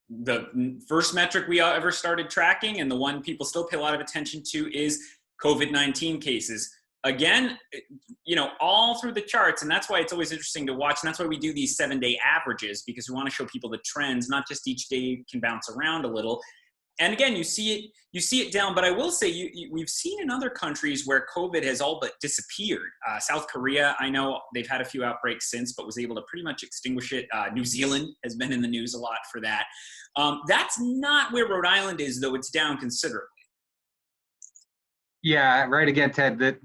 the first metric we ever started tracking, and the one people still pay a lot of attention to, is COVID-19 cases. Again, all through the charts, and that's why it's always interesting to watch, and that's why we do these 7-day averages, because we want to show people the trends, not just each day can bounce around a little. And again, you see it down, but I will say we've seen in other countries where COVID has all but disappeared. South Korea, I know they've had a few outbreaks since, but was able to pretty much extinguish it. New Zealand has been in the news a lot for that. That's not where Rhode Island is, though. It's down considerably. Yeah, right again, Ted. The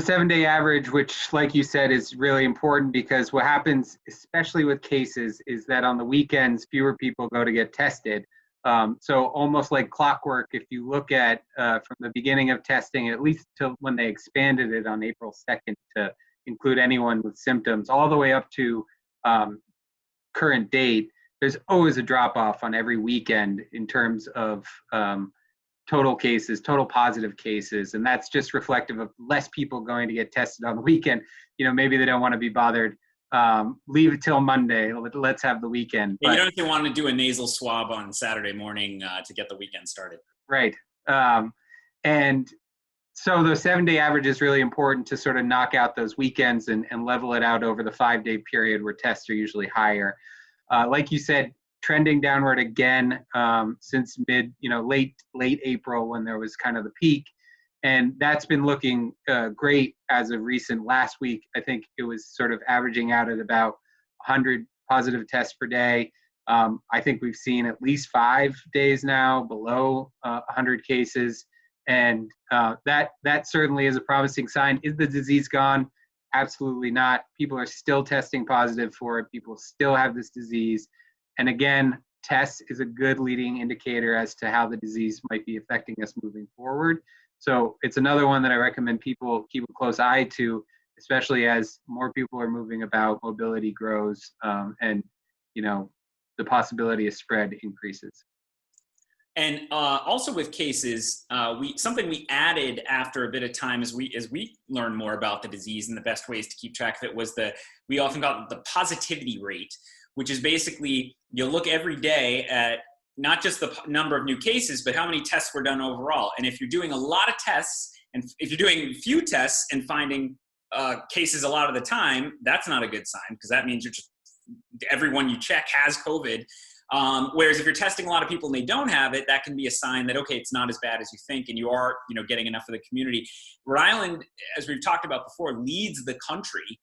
7-day average, which, like you said, is really important, because what happens, especially with cases, is that on the weekends, fewer people go to get tested. So almost like clockwork, if you look at from the beginning of testing, at least till when they expanded it on April 2nd to include anyone with symptoms, all the way up to current date, there's always a drop-off on every weekend in terms of total positive cases, and that's just reflective of less people going to get tested on the weekend. Maybe they don't want to be bothered. Leave it till Monday. Let's have the weekend. Yeah, you don't even want to do a nasal swab on Saturday morning to get the weekend started. Right. And so the 7-day average is really important to sort of knock out those weekends and level it out over the 5-day period where tests are usually higher. Like you said, trending downward again since late April, when there was kind of the peak, and that's been looking great as of recent. Last week, I think it was sort of averaging out at about 100 positive tests per day. I think we've seen at least 5 days now below 100 cases, and that certainly is a promising sign. Is the disease gone? Absolutely not. People are still testing positive for it. People still have this disease. And again, tests is a good leading indicator as to how the disease might be affecting us moving forward. So it's another one that I recommend people keep a close eye to, especially as more people are moving about, mobility grows, and the possibility of spread increases. And also with cases, something we added after a bit of time as we learn more about the disease and the best ways to keep track of it was we often got the positivity rate, which is basically you look every day at not just the number of new cases, but how many tests were done overall. And if you're doing a lot of tests, and if you're doing few tests and finding cases a lot of the time, that's not a good sign, because that means everyone you check has COVID. Whereas if you're testing a lot of people and they don't have it, that can be a sign that, okay, it's not as bad as you think, and you are getting enough of the community. Rhode Island, as we've talked about before, leads the country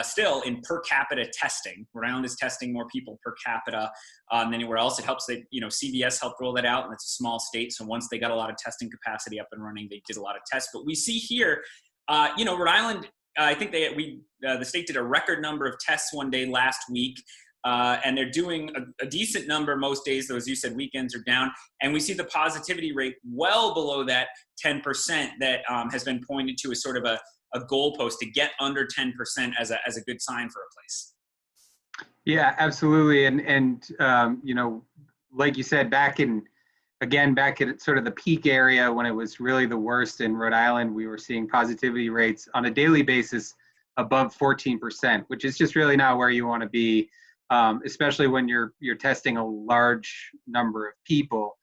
still in per capita testing. Rhode Island is testing more people per capita than anywhere else. It helps that, CVS helped roll that out, and it's a small state. So once they got a lot of testing capacity up and running, they did a lot of tests. But we see here, Rhode Island, I think the state did a record number of tests one day last week. And they're doing a decent number most days, though, as you said, weekends are down. And we see the positivity rate well below that 10% that has been pointed to as sort of a goalpost to get under 10% as a good sign for a place. Yeah, absolutely. And like you said, back at sort of the peak area when it was really the worst in Rhode Island, we were seeing positivity rates on a daily basis above 14%, which is just really not where you want to be. Especially when you're testing a large number of people.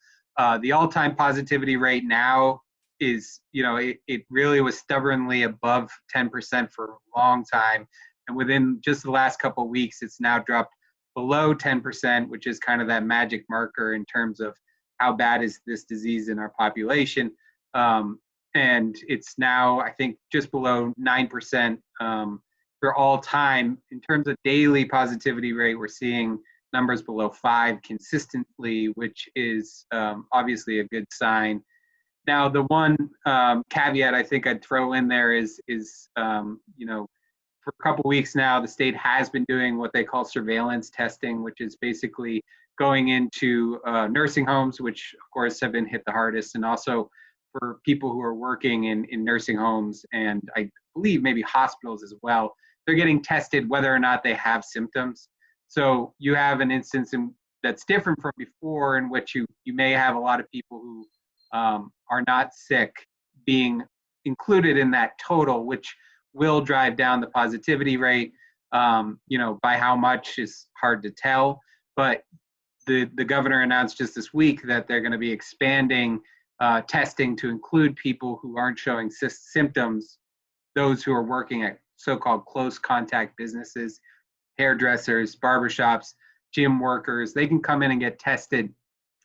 The all-time positivity rate now is, it really was stubbornly above 10% for a long time. And within just the last couple of weeks, it's now dropped below 10%, which is kind of that magic marker in terms of how bad is this disease in our population. And it's now, I think, just below 9%. For all time. In terms of daily positivity rate, we're seeing numbers below 5 consistently, which is obviously a good sign. Now, the one caveat I think I'd throw in there is for a couple weeks now, the state has been doing what they call surveillance testing, which is basically going into nursing homes, which of course have been hit the hardest, and also for people who are working in nursing homes, and I believe maybe hospitals as well. They're getting tested whether or not they have symptoms. So you have an instance that's different from before, in which you may have a lot of people who are not sick being included in that total, which will drive down the positivity rate. By how much is hard to tell, But the governor announced just this week that they're going to be expanding testing to include people who aren't showing symptoms, those who are working at so-called close contact businesses, hairdressers, barbershops, gym workers. They can come in and get tested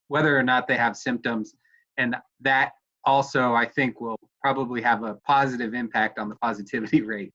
whether or not they have symptoms. And that also, I think, will probably have a positive impact on the positivity rate.